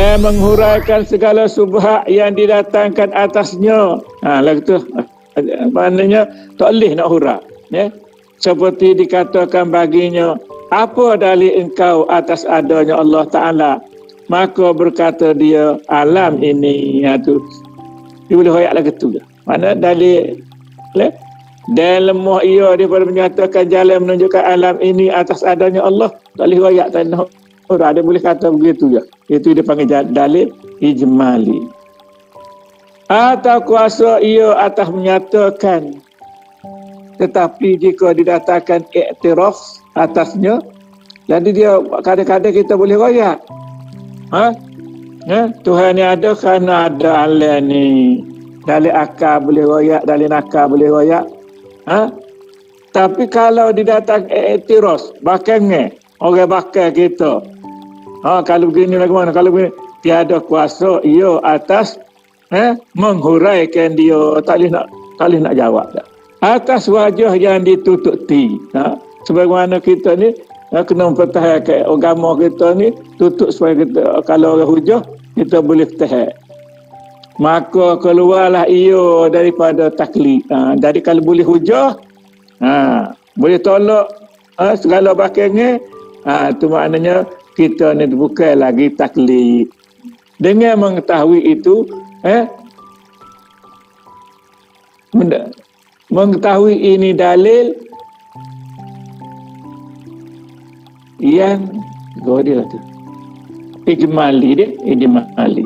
dan menghuraikan segala subhat yang didatangkan atasnya. Lagu tu maknanya tak boleh nak hurai, ya. Seperti dikatakan baginya, apa dalil engkau atas adanya Allah Ta'ala? Maka berkata dia, alam ini. Tu dia boleh hoyak lagu tu. Mana dalil dan lemah ia daripada menyatakan jalan menunjukkan alam ini atas adanya Allah. Tak boleh hoyak, tak boleh hurai. Dia boleh kata begitu je. Itu dia panggil dalil ijmali. Atau kuasa ia atas menyatakan, tetapi jika didatangkan iktiraf atasnya, jadi dia kadang-kadang kita boleh royak. Tuhan ni ada kerana ada Allah ni. Dalil akal boleh royak, dalil nakal boleh royak. Tapi kalau didatang iktiraf, bakangnya orang bakal kita. Kalau begini bagaimana? Kalau begini, tiada kuasa ia atas menghuraikan dia. Tak boleh nak jawab dah. Atas wajah yang ditutupi. Sebagaimana kita ni kena mempertahankan agama kita ni, tutup supaya kita, kalau orang hujah kita boleh tahan. Maka keluarlah ia daripada taklid. Jadi kalau boleh hujah, boleh tolak segala bakangnya, itu maknanya kita ni bukan lagi taklid. Dengan mengetahui itu, mengetahui ini dalil yang dia tu ijmali dia, ijmali.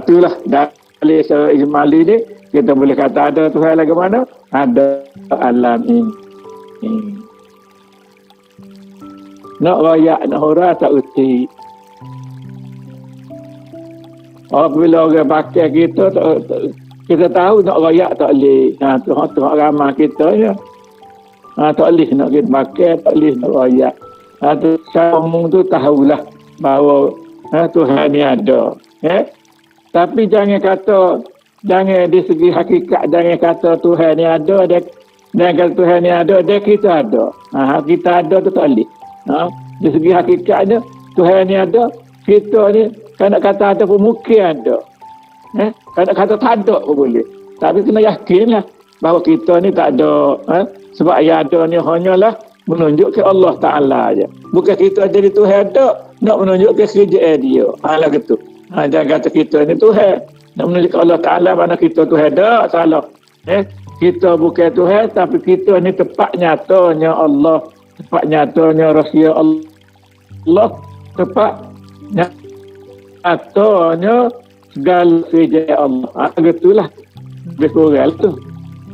Itulah dalil secara ijmali dia. Kita boleh kata ada Tuhan lagi mana? Ada alam ini. Nak royak, nak hurai tak erti. Apabila orang pakai kita, kita tahu nak royak tak boleh. Tuhan ramah kita ya. Tak boleh nak kita pakai, tak boleh nak royak. Kamu tu tahulah bahawa Tuhan ni ada. Tapi jangan di segi hakikat, jangan kata Tuhan ni ada, jangan kata Tuhan ni ada, dia kita ada. Kita ada tu tak boleh. Di segi hakikatnya Tuhan ni ada, kita ni kalau nak kata ada pun mungkin ada. Kalau nak kata tak ada pun boleh. Tapi kena yakinlah bahawa kita ni tak ada. Sebab yang ada ni hanyalah menunjuk ke Allah Ta'ala aja. Bukan kita jadi Tuhan tak, nak menunjuk ke kerjaan dia. Lah gitu. Jangan kata kita ni Tuhan, nak menunjuk ke Allah Ta'ala, mana kita Tuhan tak, salah. Kita bukan Tuhan, tapi kita ni tepat nyatanya Allah, tepat nyatanya rahsia Allah, tepat nyatanya segala kerjaan Allah. Gitulah lebih kurang tu.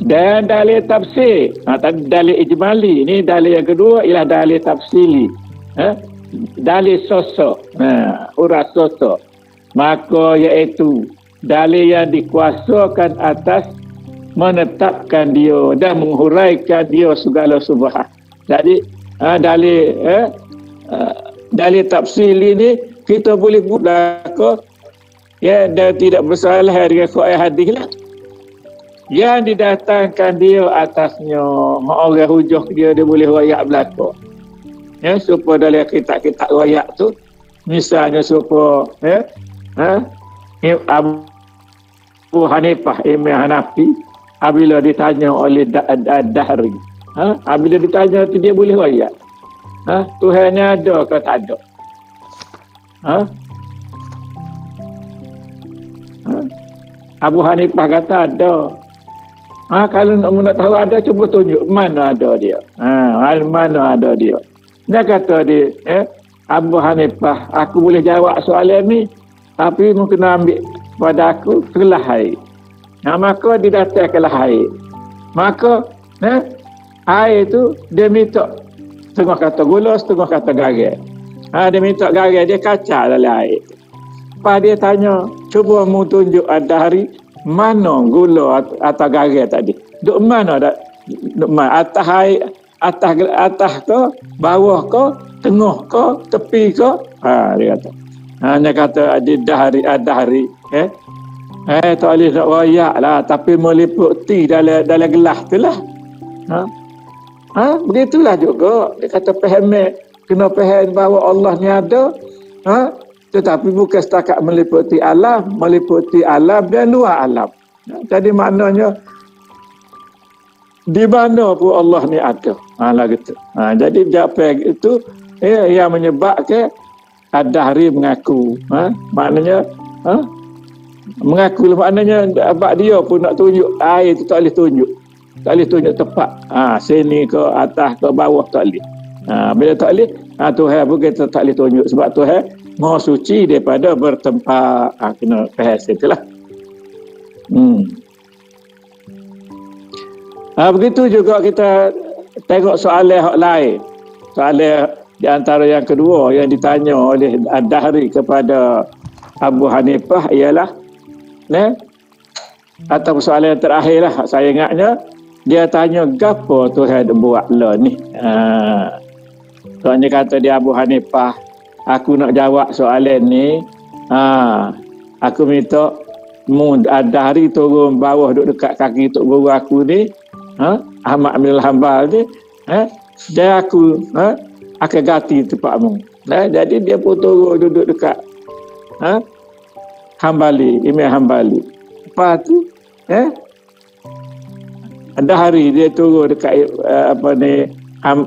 Dan dalil tafsir, tadi dalil ijmali, ini dalil yang kedua ialah dalil tafsili. Dalil sosok, urat sosok. Maka iaitu dalil yang dikuasakan atas menetapkan dia dan menghuraikan dia segala subhat. Jadi dalil tafsili ni kita boleh belaka dan tidak bersalah dengan Quran hadis lah. Yang didatangkan dia atasnya, orang hujah dia boleh royak belaka. Supaya dalam kitab-kitab royak tu, misalnya supaya Abu Hanifah, Imam Hanafi, apabila ditanya oleh Dahri, apabila ditanya tu dia boleh royak. Tuhan ni ada ke tak ada? Abu Hanifah kata ada. Kalau nak tahu ada, cuba tunjuk mana ada dia. Mana ada dia. Dia kata dia, Abu Hanifah, aku boleh jawab soalan ni, tapi mungkin ambil pada aku segelas air. Maka didatangkanlah air. Maka air tu dia minta setengah kata gula, setengah kata garam. Dia minta garam, dia kacau dalam air. Lepas dia tanya, cuba mu tunjuk ada hari mana gula atau garam tadi. Duk mana dah? Duk mana? Atas air, atas ke, bawah ke, tengah ke, tepi ke? Dia kata. Dia kata ada hari. Tak boleh nak royak lah, tapi meliput ti dalam gelas tu lah. Begitulah juga. Dia kata kena faham bahawa Allah ni ada. Tetapi bukan setakat meliputi alam dan luar alam. Jadi maknanya di mana pun Allah ni ada. Lah gitu. Jadi jawapan itu yang menyebabkan Ad-Dahri mengaku. Maknanya mengaku maknanya abad dia pun nak tunjuk air itu tak boleh tunjuk. Tak boleh tunjuk tepat. Sini ke atas ke bawah tak boleh. Bila tak boleh, Tuhan pun kita tak boleh tunjuk sebab Tuhan Maha suci daripada bertempat. Kena bahas itulah. Begitu juga kita tengok soalan hak lain. Soalan di antara yang kedua yang ditanya oleh Ad-Dahri kepada Abu Hanifah ialah atau soalan yang terakhir lah saya ingatnya, dia tanya gapo Tuhan buat lah ni. Soalnya kata dia Abu Hanifah, aku nak jawab soalan ni, aku minta Ad-Dahri turun bawah duduk dekat kaki tok guru aku ni, Ahmad bin Hanbal ni, dan aku akan ganti tempatmu. Jadi dia pun turun duduk dekat Hambali, Imam Hambali. Lepas tu Ad-Dahri dia turun dekat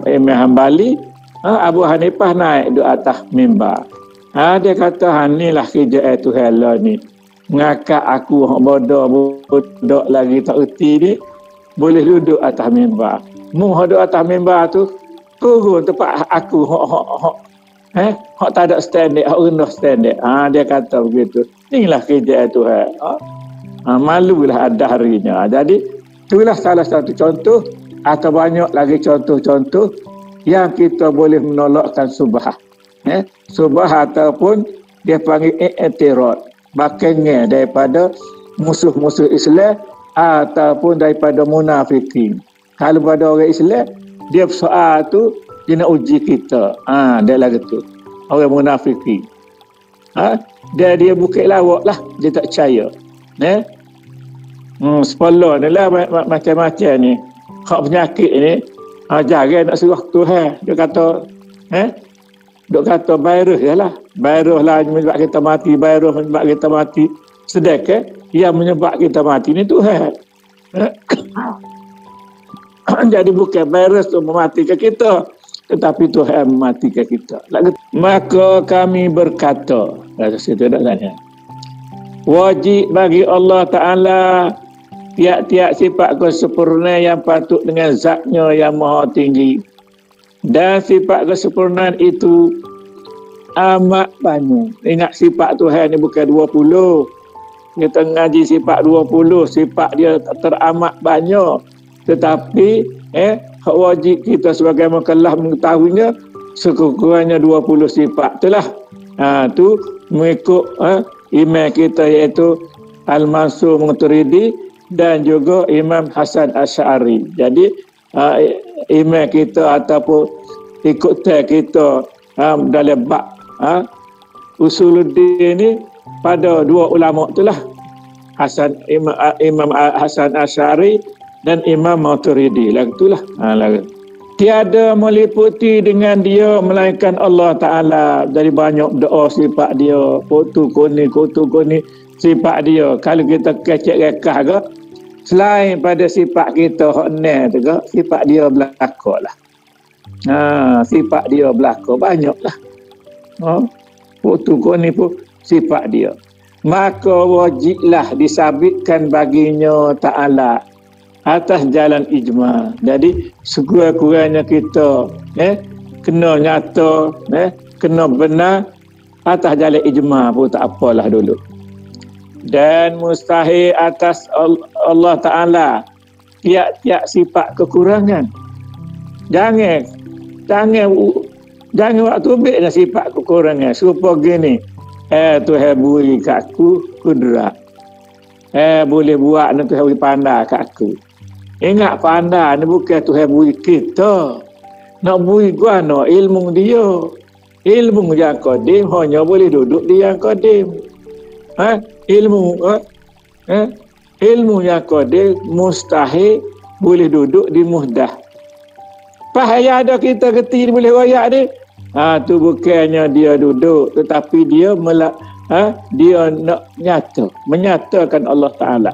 Imam Hambali, Abu Hanifah naik di atas mimbar. Dia kata, inilah kerja Tuhan lah ni. Ngakak aku bodoh lagi tak erti ni, boleh duduk atas mimbar. Mu duduk atas mimbar tu, turun tempat aku hak tak ada standard, hak rendah standard. Dia kata begitu. Inilah kerja Tuhan. Malulah Ad-Dahrinya. Jadi itulah salah satu contoh atau banyak lagi contoh-contoh yang kita boleh menolakkan subhah. Subhah ataupun dia panggil i'tirad, bakangnya daripada musuh-musuh Islam ataupun daripada munafikin. Kalau pada orang Islam, dia soal tu dia nak uji kita. Dia lah gitu. Orang munafikin. Dia bukit lawak lah, dia tak percaya. Sepolah ni lah macam-macam ni. Hak penyakit ni, jangan nak suruh Tuhan. Dia kata, duk kata virus je lah. Virus lah menyebab kita mati, virus menyebab kita mati. Sedangkan yang menyebab kita mati ni Tuhan. Jadi bukan virus tu mematikan kita, tetapi Tuhan mematikan kita. Maka kami berkata, situ dah tanya, wajib bagi Allah Ta'ala tiap-tiap sifat kesempurnaan yang patut dengan zatnya yang maha tinggi. Dan sifat kesempurnaan itu amat banyak. Ingat sifat Tuhan ni bukan 20. Kita ngaji sifat 20, sifat dia teramat banyak. Tetapi hak wajib kita sebagai mukallaf mengetahuinya sekurang-kurangnya 20 sifat. Itulah. Tu mengikut imam kita iaitu Al-Mansur Maturidi dan juga Imam Hasan Asy'ari. Jadi imam kita ataupun ikut kita dalam bab Usuluddin ni pada dua ulama itulah, Imam Hasan Asy'ari dan Imam Maturidi. Itulah. Tiada meliputi dengan dia melainkan Allah Ta'ala. Dari banyak doa sifat dia, kutu kuni sifat dia. Kalau kita kecek rekah ke, selain pada sifat kita hak ni tu ke, sifat dia belaka lah. Sifat dia belaka banyaklah. Kutu kuni pun sifat dia. Maka wajiblah disabitkan baginya Ta'ala atas jalan ijma. Jadi sekurang-kurangnya kita kena nyata, kena benar atas jalan ijma pun tak apalah dulu. Dan mustahil atas Allah Ta'ala tiap-tiap sifat kekurangan. Jangan waktu ambil sifat kekurangan. Supaya gini, Tuhan beri kat aku kudrat. Boleh buat dan Tuhan beri pandai kat aku. Ingat pandai ni bukan Tuhan beri kita. Nak beri guana ilmu dia. Ilmu yang qadim hanya boleh duduk di yang qadim. Ilmu yang qadim mustahil boleh duduk di muhdah. Pahaya ada kita geti boleh royak ni. Tu bukannya dia duduk, tetapi dia dia nak menyatakan Allah Ta'ala.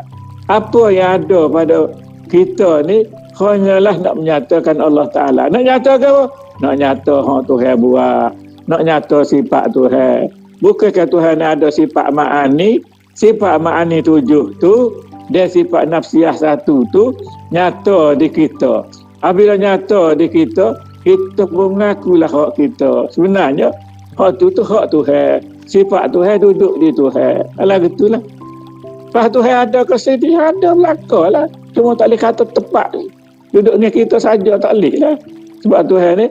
Apa yang ada pada kita ni hanyalah nak menyatakan Allah Ta'ala. Nak nyatakan apa? Nak nyata Tuhan buat, nak nyata sifat Tuhan. Bukankah Tuhan ada sifat ma'ani? Sifat ma'ani 7 tu dan sifat nafsiyah 1 tu nyata di kita. Apabila nyata di kita, kita pun mengakulah hak kita. Sebenarnya hak tu hak Tuhan. Sifat Tuhan duduk di Tuhan. Alah gitulah. Lepas Tuhan ada kesedihan, ada belakang lah. Cuma tak boleh kata tepat. Duduk dengan kita saja tak boleh lah. Sebab Tuhan ni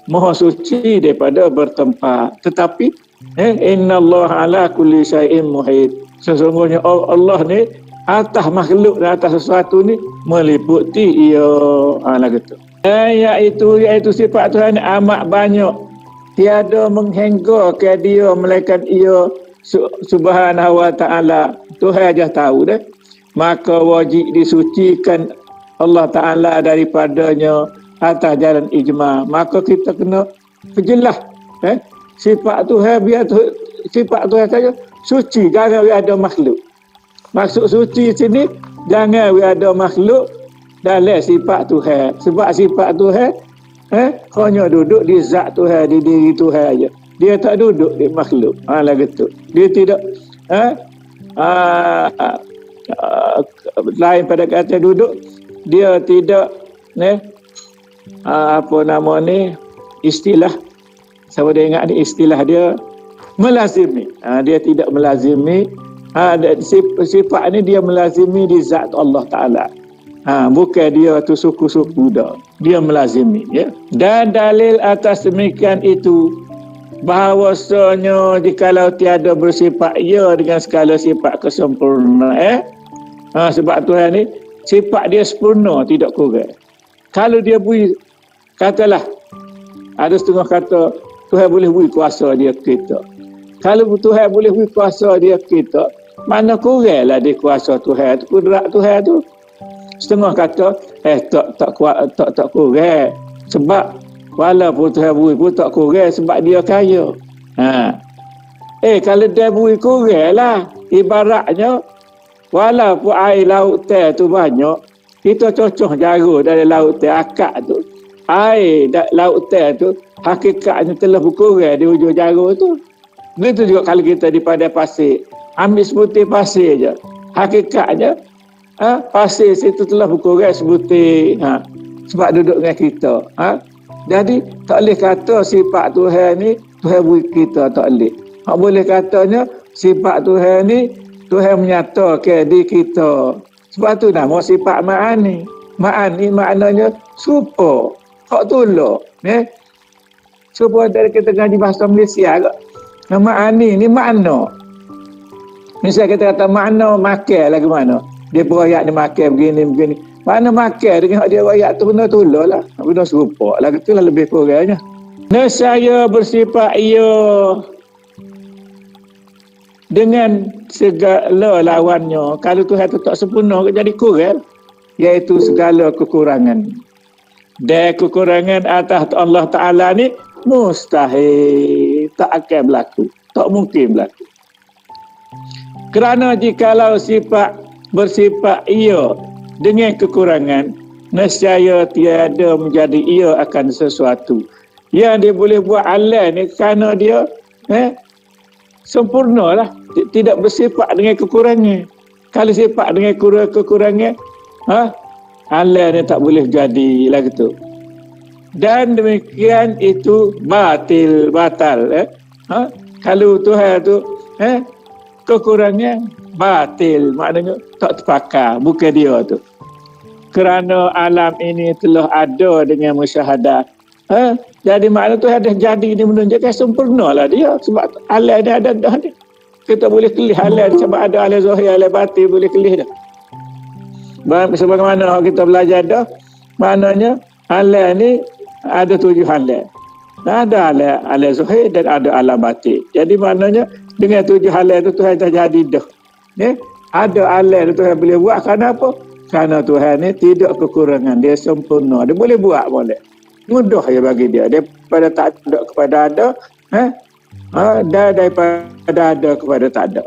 maha suci daripada bertempat. Tetapi innallaha ala kulli syai'in muhit. Sesungguhnya Allah ni atas makhluk dan atas sesuatu ni meliputi ia. Lah gitu. Iaitu sifat Tuhan amat banyak. Tiada menghingga ke dia melainkan ia subhanahu wa ta'ala. Tuhan aja tahu dah. Maka wajib disucikan Allah Ta'ala daripadanya atas jalan ijma'. Maka kita kena perjelas sifat Tuhan, biar sifat Tuhan saja suci, jangan ada makhluk. Maksud suci sini jangan ada makhluk dalam sifat Tuhan. Sebab sifat Tuhan hanya duduk di zat Tuhan, di diri Tuhan aja. Dia tak duduk di makhluk. Lah gitu. Dia tidak lain pada kata duduk, dia tidak apa nama ni, istilah, siapa dia ingat ni, istilah dia melazimi. Dia tidak melazimi. Sifat ni dia melazimi di zat Allah Ta'ala. Bukan dia tu suku-suku dah. Dia melazimi, ya. Dan dalil atas demikian itu bahawasanya jikalau tiada bersifat ia dengan segala sifat kesempurnaan. Sebab Tuhan ni sifat dia sempurna, tidak kurang. Kalau dia beri, katalah ada setengah kata Tuhan boleh beri kuasa dia kita. Kalau Tuhan boleh beri kuasa dia kita, mana kuranglah dia kuasa Tuhan tu, kudrat Tuhan tu. Setengah kata tak kurang. Sebab walaupun Tuhan beri pun tak kurang sebab dia kaya. Kalau dia beri kurang lah. Ibaratnya walaupun air laut teh tu banyak, kita cocok jarum dari laut teh akak tu. Air laut teh tu hakikatnya telah berkurang di hujung jarum tu. Begitu juga kalau kita di padang pasir, ambil sebutir pasir je, hakikatnya pasir situ telah berkurang sebutir. Sebab duduk dengan kita. Jadi tak boleh kata sifat Tuhan ni Tuhan beri kita, tak boleh. Boleh katanya sifat Tuhan ni Tuhan menyatakan di kita. Sebab tu nama sifat ma'ani. Ma'ani maknanya serupa, hak tolak. Serupa dari kita ngaji bahasa Malaysia ke. Ma'ani ni makna. Misalnya kita kata makna makan lagi mana. Dia berayak dia makan begini. Mana makan dengan dia berayak tu benda tolak lah. Benda serupa lah. Itulah lebih kurangnya. Nescaya bersifat ia dengan segala lawannya. Kalau Tuhan tu tak sempurna, jadi kurang. Iaitu segala kekurangan. Dan kekurangan atas Allah Ta'ala ni mustahil. Tak akan berlaku. Tak mungkin berlaku. Kerana jikalau bersifat ia dengan kekurangan, nescaya tiada menjadi ia akan sesuatu. Yang dia boleh buat Allah ni kerana dia sempurna lah. Tidak bersifat dengan kekurangan. Kalau sifat dengan kekurangan, Allah ni tak boleh jadi lah gitu. Dan demikian itu batal. Kalau Tuhan tu kekurangan batil, maknanya tak terpakai, bukan dia tu. Kerana alam ini telah ada dengan musyahadah. Jadi makna tu ada jadi, dia menunjukkan sempurna lah dia. Sebab alam dia ada dah ni. Kita boleh kelih alam, sebab ada alam zahir, alam batin, boleh kelih dah. Sebagaimana kita belajar dah, maknanya alam ni ada 7 alam. Ada alam zahir dan ada alam batin. Jadi maknanya dengan 7 alam tu Tuhan dah jadi dah. Ada alam tu Tuhan boleh buat. Kerana apa? Kerana Tuhan ni tidak kekurangan, dia sempurna. Dia boleh buat boleh. mudah je bagi dia daripada tak ada kepada ada, dan daripada ada kepada tak ada,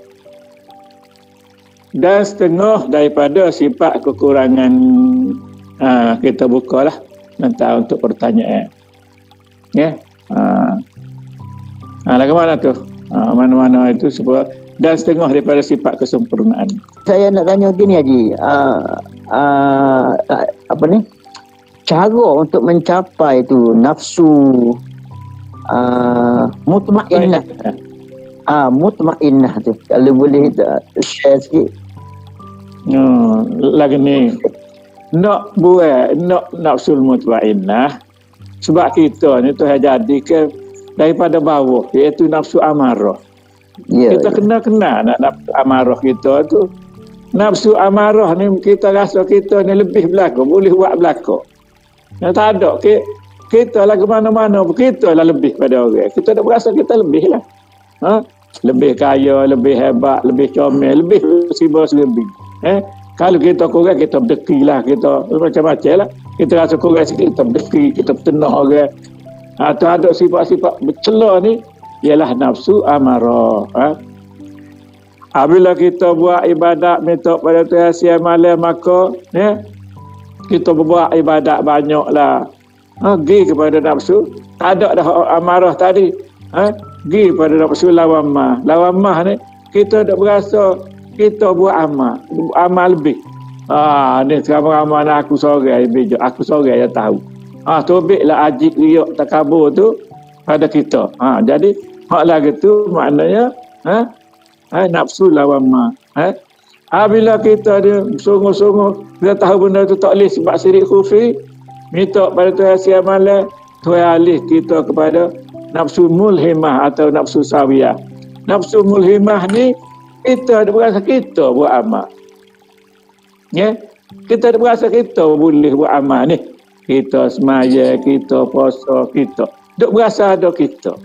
dan setengah daripada sifat kekurangan. Kita bukalah nanti untuk pertanyaan. Ya. Lagu mana tu? Mana-mana itu sebab dan setengah daripada sifat kesempurnaan. Saya nak tanya gini Haji, apa ni? Cara untuk mencapai tu nafsu mutmainnah. Mutmainnah tu. Kalau boleh share sikit. Lagu ni nak buat nak nafsul mutmainnah sebab kita ni tu jadi ke daripada bawah iaitu nafsu amarah. Kita kena nak nafsu amarah kita tu. Nafsu amarah ni kita rasa kita ni lebih berlaku, boleh buat berlaku. Yang tak ada kita lah ke mana-mana kita lah lebih pada orang. Kita dah berasa kita lebih lah. Lebih kaya, lebih hebat, lebih comel, lebih lebih. Kalau kita kurang, kita berdeki lah, kita macam-macam lah. Kita rasa kurang sikit, kita berdeki, kita bertenang orang. Atau ada sifat-sifat bercela ni, ialah nafsu amarah. Bila kita buat ibadat, minta pada Tuhan siang malam, maka kita buat ibadat banyak lah. Pergi kepada nafsu, tak ada dah amarah tadi. Pergi pada nafsu lawamah. Lawamah ni, kita tak berasa kita buat amal lebih. Ni sekarang amal aku seorang aku seorang yang tahu. Tobiklah ajib riak takabur tu pada kita. Jadi hak lagi tu maknanya nafsu lawamah. Bila kita dia sungguh-sungguh kita tahu benda tu tak boleh sebab syirik khufi, minta pada Tuhan siang malam, Tuhan alih kita kepada nafsu mulhimah atau nafsu sawiyah. Nafsu mulhimah ni kita ada berasa kita buat amal. Kita ada berasa kita boleh buat amal ni. Kita semaya, kita puasa, kita. Duk berasa ada kita.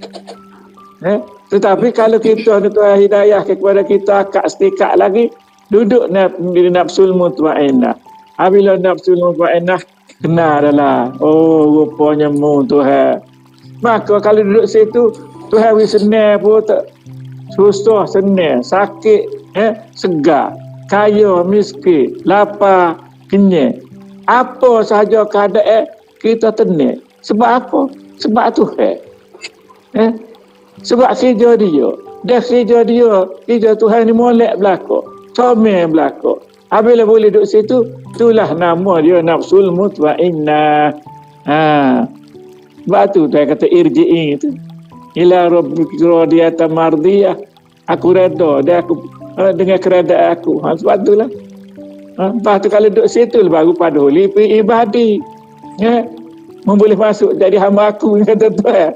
Tetapi kalau kita ada Tuhan hidayah kepada kita akak setikat lagi, duduk di nafsul mutmainnah. Bila nafsul mutmainnah kena adalah, rupanya mu Tuhan. Maka kalau duduk situ, Tuhan senang pun tak susah senang, sakit, segar, kaya, miskin, lapar, kenyang. Apa sahaja keadaan kita tenang. Sebab apa? Sebab Tuhan. Sebab kerja dia. Dah kerja dia, kerja Tuhan ni molek berlaku. Comel berlaku. Bila boleh duduk situ, itulah nama dia nafsul mutmainnah. Sebab tu Tuhan kata irji'i itu. Ila rabbika radiyatan mardiyah. Aku redha dan aku dengan keredaan aku. Sebab itulah. Lepas tu kalau duduk situ baru pada holi fi ibadi. Boleh masuk jadi hamba aku kata Tuhan.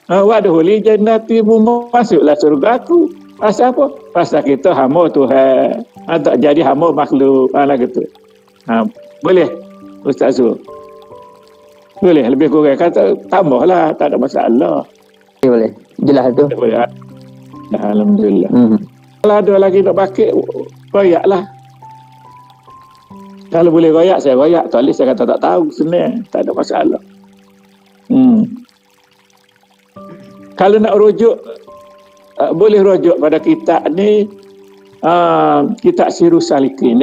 Wa holi jannati masuklah surga aku. Pasal apa? Pasal kita hamba Tuhan. Tak jadi hamba makhluk. Lah gitu. Boleh Ustaz Zul? Boleh lebih kurang kata tambahlah, tak ada masalah. Boleh. Jelas tu. Boleh. Alhamdulillah. Kalau ada lagi nak bakit, royak lah. Kalau boleh royak, saya royak. Tak boleh, saya kata tak tahu. Senang. Tak ada masalah. Kalau nak rujuk, boleh rujuk pada kitab ni, kitab Sirus Salikin.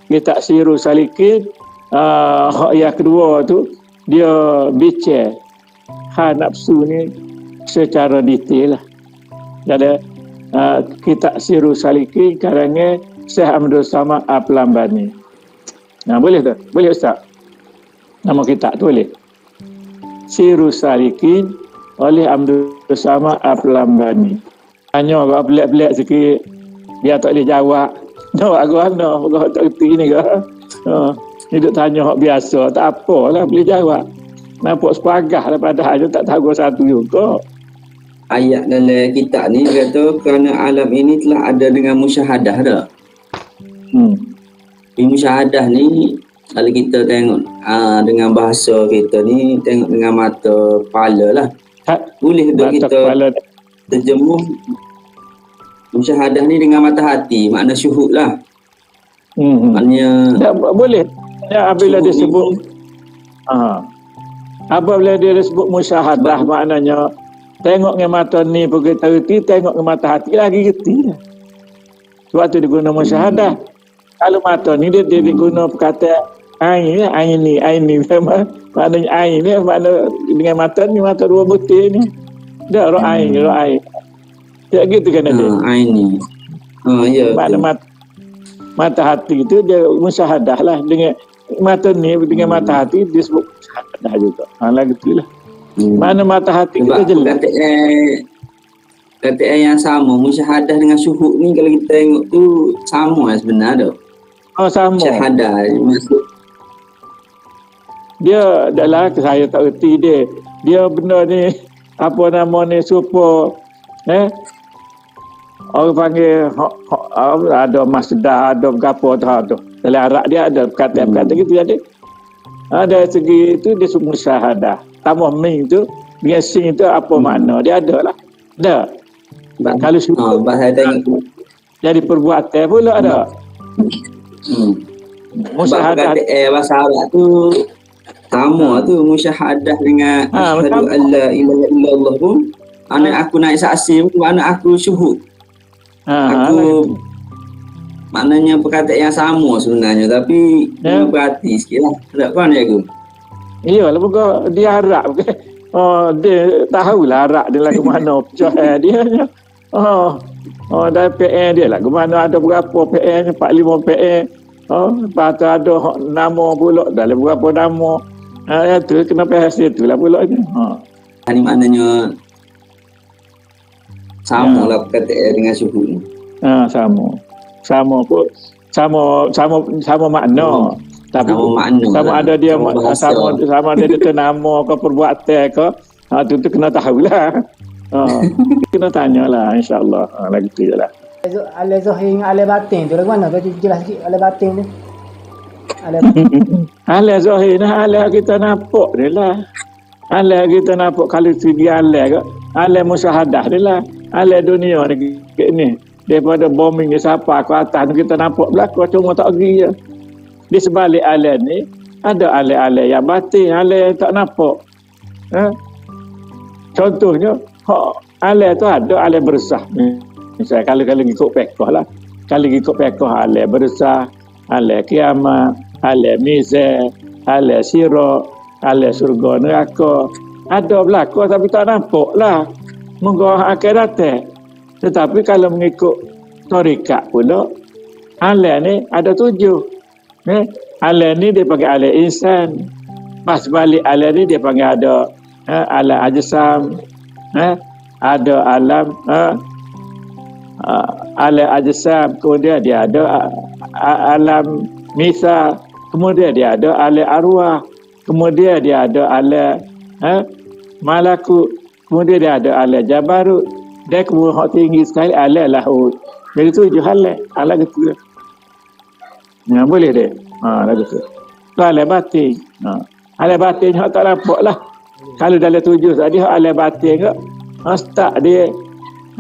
Kitab Sirus Salikin, yang kedua tu, dia bicara nafsu ni secara detail lah. Jadi kitab Sirus Salikin karangan Syekh Abdul Samad Al-Lambani. Boleh tak? Boleh Ustaz? Nama kitab tu boleh? Sirus Salikin oleh Abdul Samad Al-Lambani. Tanya orang pelik-pelik sikit, dia tak boleh jawab. Jawab aku mana? Orang tak kerti ni ke? Ni duk tanya hak biasa, tak apalah boleh jawab. Nampak sepagah lah padahal tak tahu satu juga. Ayat dalam kitab ni kata kerana alam ini telah ada dengan musyahadah dah. Musyahadah ni kalau kita tengok dengan bahasa kita ni, tengok dengan mata kepala lah. Boleh untuk kita terjemuh musyahadah ni dengan mata hati, makna syuhud lah. Maknanya boleh. Ya, apabila disebut Apabila dia disebut musyahadah, maknanya tengok dengan mata ni pergi terti, tengok dengan mata hati lagi gitu. Sebab tu diguna musyahadah. Kalau mata ni dia diguna perkataan ain ni maknanya ain ni makna dengan mata ni, mata dua butir ni. Dah ra'ain. Tak gitu kan ada. Ain ni. Ya. Makna mata hati itu dia musyahadah lah, dengan mata ni dengan mata hati disebut musyahadah juga. Lagi tu lah. Mana mata hati kita jelas. Kata yang sama, musyahadah dengan syuhud ni kalau kita tengok tu sama sebenarnya. Oh, sama. Musyahadah maksud dia adalah, saya tak erti dia benda ni apa nama ni super orang panggil ada masdar, ada gapo tu. Dalam Arab dia ada kata-kata gitu jadi. Ada segi itu dia semua musyahadah. Tambah min tu, dia sing tu apa makna? Dia ada lah. Ada. Kalau syukur bahasa tengok jadi perbuatan pula ada. Musyahadah bahasa Arab tu sama tu, musyahadah dengan asyhadu an la ilaha illallah pun anak aku naik saksi pun anak aku syuhud. Aku maknanya perkataan yang sama sebenarnya, tapi berarti sikit lah. Tak kan ya aku? Iyalah, bukan dia harap. Dia tahulah harap dia lah ke mana pecah dia. Dari PN dia lah ke mana, ada berapa PN, 45 PN. Lepas tu ada nama pula, dalam berapa nama. Itu kenapa hasil tu lah pula ni. Ini maknanya sama lah perkataan dengan syuhud ni. Sama pun sama makna. Tapi sama ada dia sama ada dia nama ke perbuatan ke, tu kena tahulah. Kena tanyalah, insya-Allah. Lagi tu jelah. Ale zahir dengan ale batin tu lagu mana? Kau jelas sikit ale batin tu. Ale zahir nah, ale kita nampak ni lah. Ale kita nampak kalau segi ale ke, ale musyahadah ni lah. Ale dunia ni daripada bombing ke siapa ke atas kita nampak belakang, cuma tak pergi je. Di sebalik ale ni ada ale-ale yang batin, ale yang tak nampak. Contohnya ale tu ada ale bersah. Misalnya kalau ikut fiqh lah, kalau ikut fiqh ale bersah, ale kiamat, ale mizan, ale sirat, ale surga neraka. Ada belakang tapi tak nampak lah. Moga akan datang. Tetapi kalau mengikut tarikat pula, ale ni ada 7. Ale ni dia panggil ale insan. Pas balik ale ni dia panggil ada alam ajsam, ada alam alam ajsam, kemudian dia ada alam misa, kemudian dia ada alam arwah, kemudian dia ada alam malakut, kemudian dia ada alam jabarut, dan kemudian hak tinggi sekali alam lahut. Jadi 7 alam gitu. Boleh deh. Lagu tu. Alam batin. Alam batin hak tak nampak lah. Kalau dalam 7 tadi hak alam batin ke, start dia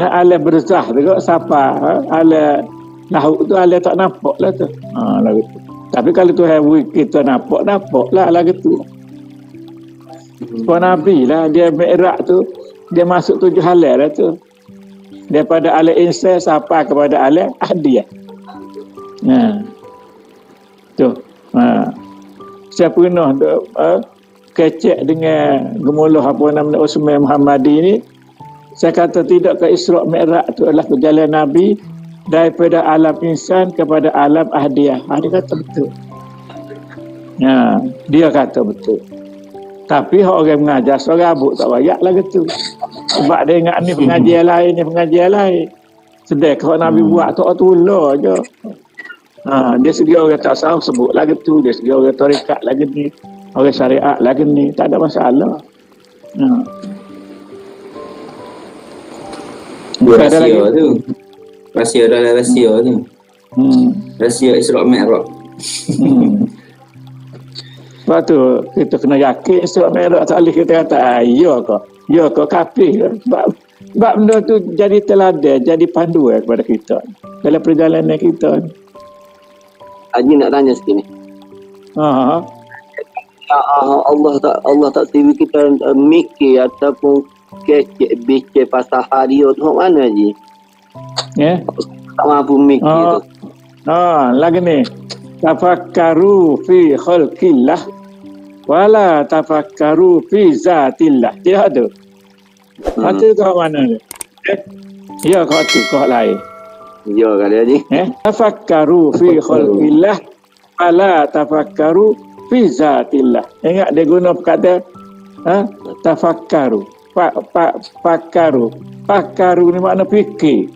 alam berzah tu ke siapa, alam lahut tu alam tak nampak lah tu. Lagu tu. Tapi kalau tu kita nampak lah lagu tu. Puan Nabi lah, dia Mi'raj tu, dia masuk 7 alam lah tu. Daripada alam insan sampai kepada alam hadiah. Tu. Saya pernah kecek dengan gemuluh apa nama Osman Muhammadi ni. Saya kata tidak ke Isra' Mi'raj tu adalah perjalanan Nabi daripada alam insan kepada alam hadiah. Dia kata betul. Dia kata betul. Tapi orang mengajar seorang abuk tak bayak lah gitu. Sebab dia ingat ni pengajian lain. Sedek kalau Nabi buat tak tulah je. Dia segi orang tak sahur sebut lagi tu, dia segi orang tarikat lagi ni, orang syariat lagi ni, tak ada masalah. Rahsia tu. Rahsia dalam rahsia tu. Rahsia Isra' Mi'raj. Sebab tu kita kena yakin Isra' Mi'raj tak boleh kita kata ya ke kafir ke. Sebab benda tu jadi teladan, jadi panduan kepada kita dalam perjalanan kita. Haji nak tanya sikit ni. Allah tak tiba kita mikir ataupun kecek bicik pasal hari tu mana je. Ya. Tak mampu mikir tu. Lagi ni. Tafakkaru fi khalqillah wala tafakkaru fi zatillah. Dia ada. Kata kau mana ni? Ya kau tu kau lain. Ya kali ni. Tafakkaru fi khalqillah wala tafakkaru fi zatillah. Ingat dia guna kata tafakkaru. Pakaru. Pakaru ni makna fikir.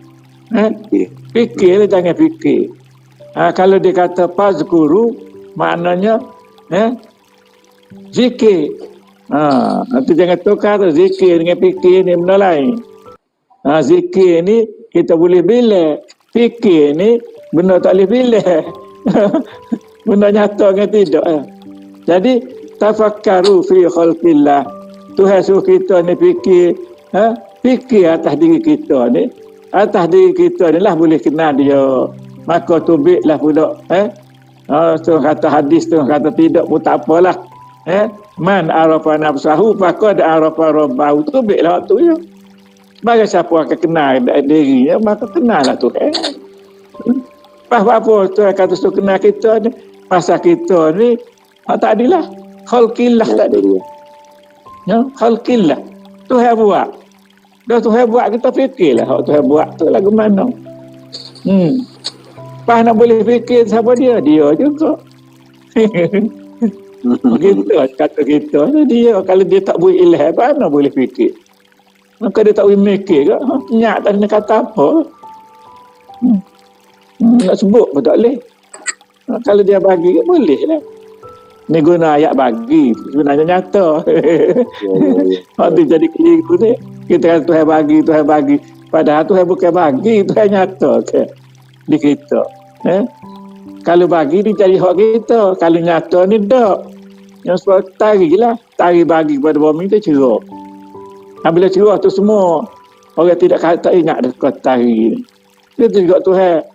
Fikir jangan fikir. Kalau dia kata fazkuru maknanya zikir. Itu jangan tukar zikir dengan fikir ni benda lain. Zikir ni kita boleh bila, fikir ni benda tak boleh bila. Benda nyata dengan tidak. Jadi tafakkaru fi khalqillah. Tuhan suruh kita ni fikir, fikir atas diri kita ni. Atas diri kita ni lah boleh kenal dia. Maka tubiklah pula. Setengah kata hadis, setengah kata tidak pun tak apalah. Man arafa nafsahu faqad arafa rabbahu. Tubiklah waktu ya. Bagi siapa akan kenal dirinya, maka kenal lah Tuhan. Apa Tuhan kata suruh kenal kita ni. Pasal kita ni, tak adilah. Khalqillah tak ada. Khalqillah. Tuhan buat. Dah Tuhan buat, kita fikirlah. Kalau Tuhan buat tu lagu mana. Pas nak boleh fikir siapa dia? Dia juga. Kita kata kita dia. Kalau dia tak boleh ilham, mana boleh fikir? Maka dia tak boleh mikir ke? Nyak tak nak kata apa? Nak sebut pun tak boleh. Kalau dia bagi, boleh lah. Ni guna ayat bagi. Sebenarnya nyata. Waktu jadi keliru ni. Kita kata Tuhan bagi. Padahal Tuhan bukan bagi, Tuhan nyata ke di kita. Kalau bagi ni jadi hak kita. Kalau nyata ni tak. Yang sebab tarilah. Tari bagi kepada bumi tu cerah. Bila cerah tu semua orang tidak kata ingat dah kau tari ni. Itu juga Tuhan.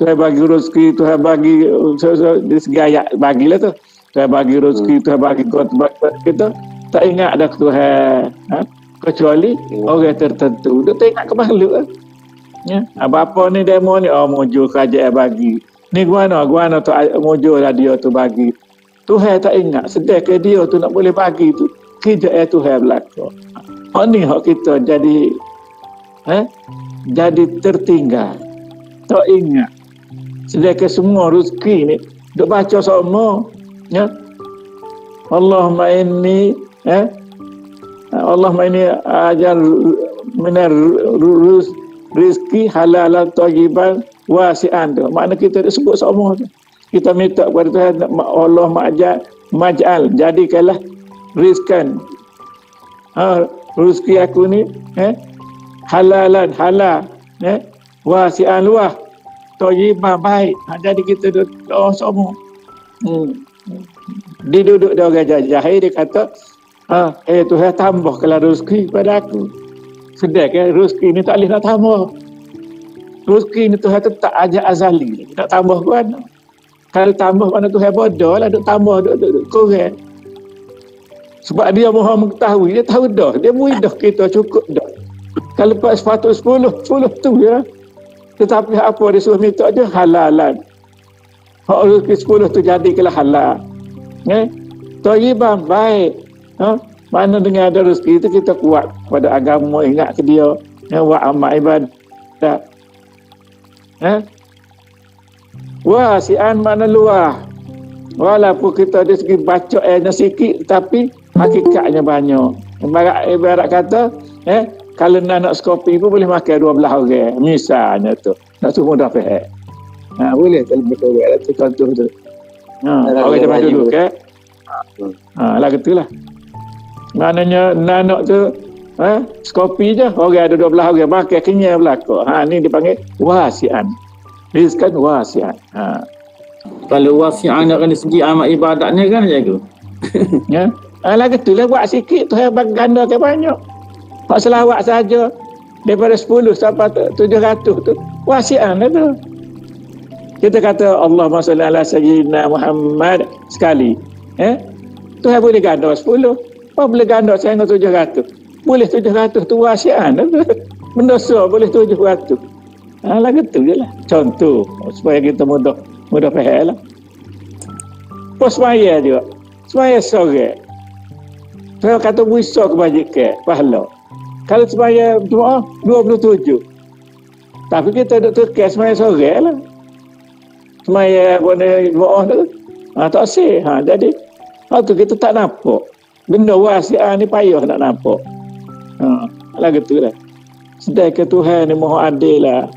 Tuhan bagi rezeki, Tuhan bagi dari segi ayat bagilah tu. Tuhan bagi rezeki, Tuhan bagi kuat kita. Tak ingat dah Tuhan. Kecuali orang tertentu. Dia tak ingat ke makhluk lah. Apa ni demo ni? Mujur kerajaan bagi. Ni guana tu mujur lah dia tu bagi. Tuhan tak ingat. Sedangkan dia tu nak boleh bagi tu. Kerja Tuhan berlaku. Ni hak kita jadi tertinggal. Tak ingat. Sedangkan semua rezeki ni duk baca sama. Allahumma inni ajar minar rizki halalan thayyiban wasi'an tu. Makna kita sebut sama tu. Kita minta kepada Tuhan, Allah maj'al, jadikanlah rizkan. Rezeki aku ni halalan halal, wasi'an luah, thayyiban baik. Jadi kita doa sama. Dia duduk dia orang jahil, dia kata Tuhan tambahkanlah rezeki pada aku. Sedangkan rezeki ni tak boleh nak tambah. Rezeki ni Tuhan tetap ajak azali. Tak tambah ke mana? Kalau tambah mana Tuhan bodoh lah, duk tambah, duk kurang. Sebab dia maha mengetahui, dia tahu dah. Dia mudah kita cukup dah. Kalau lepas sepatut 10 tu ya. Tetapi apa dia suruh minta je halalan. Hak rezeki 10 tu jadikanlah halal. Thayyiban baik. Mana dengan ada rezeki itu kita kuat pada agama, ingat ke dia. Wa amal ibadah. Wasi'an mana luah. Walaupun kita dari segi baca ayatnya sikit, tapi hakikatnya banyak. Ibarat kata, kalau nak skopi pun boleh makan 12 orang. Misalnya tu. Nak semua dah faham. Boleh kalau betul lah tu contoh tu. Orang zaman dulu ke? Lah gitulah. Maknanya nanak tu skopi je. Orang ada 12 orang makan kenyang belaka. Ni dipanggil wasi'an. Rizkan wasi'an. Kalau wasi'an dari segi amal ibadatnya kan jaga. Lah gitulah, buat sikit Tuhan ganda ke banyak. Hak selawat saja daripada 10 sampai 700 tu wasi'an lah tu. Kita kata Allahumma salli ala sayyidina Muhammad sekali. Tuhan boleh ganda 10. Apa boleh ganda saya dengan 700? Boleh 700 tu wasiat. Mendosa boleh 700. Lagu tu je lah. Contoh supaya kita mudah faham lah. Pos semaya juga. Semaya sore. Saya kata buisa kebajikan pahala. Kalau semaya doa 27. Tapi kita duk tukar semaya sore lah. Semaya doa tu. Tak sih. Jadi tu kita tak nampak. Benda wasiat ni payah nak nampak. Lagu tu lah. Sedangkan Tuhan ni Maha adil lah.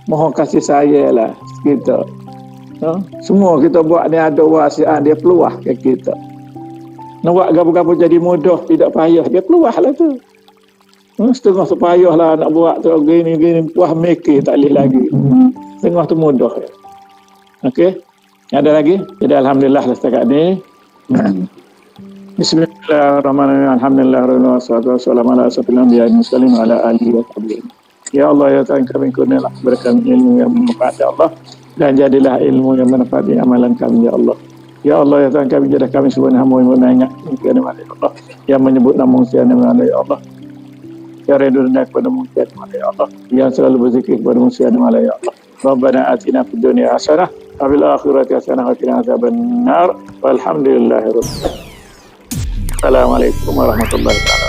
Maha kasih sayang lah kita. Semua kita buat ni ada wasiat dia peluah ke kita. Nak buat gapo-gapo jadi mudah, tidak payah, dia peluah lah tu. Setengah tu payah lah nak buat tu gini puas mikir tak boleh lagi. Setengah tu mudah. Okey. Ada lagi? Jadi alhamdulillah setakat ni. Bismillahirrahmanirrahim. Alhamdulillah wassalatu wassalamu ala asyrafil anbiya'i wal mursalin wa ala alihi wa sahbihi. Ya Allah ya Tuhan kami, kurnialah berikan ilmu yang bermanfaat ya Allah, dan jadilah ilmu yang bermanfaat di amalan kami ya Allah. Ya Allah ya Tuhan kami, jadilah kami sebuah hamba yang mengingat ya Allah, yang menyebut nama manusia ya Allah, yang redha kepada manusia ya Allah, yang selalu berzikir kepada manusia ya Allah. Rabbana atina fid dunya hasanah wa fil akhirati hasanah wa qina adzabannar. Walhamdulillahirabbil alamin. Assalamualaikum warahmatullahi wabarakatuh.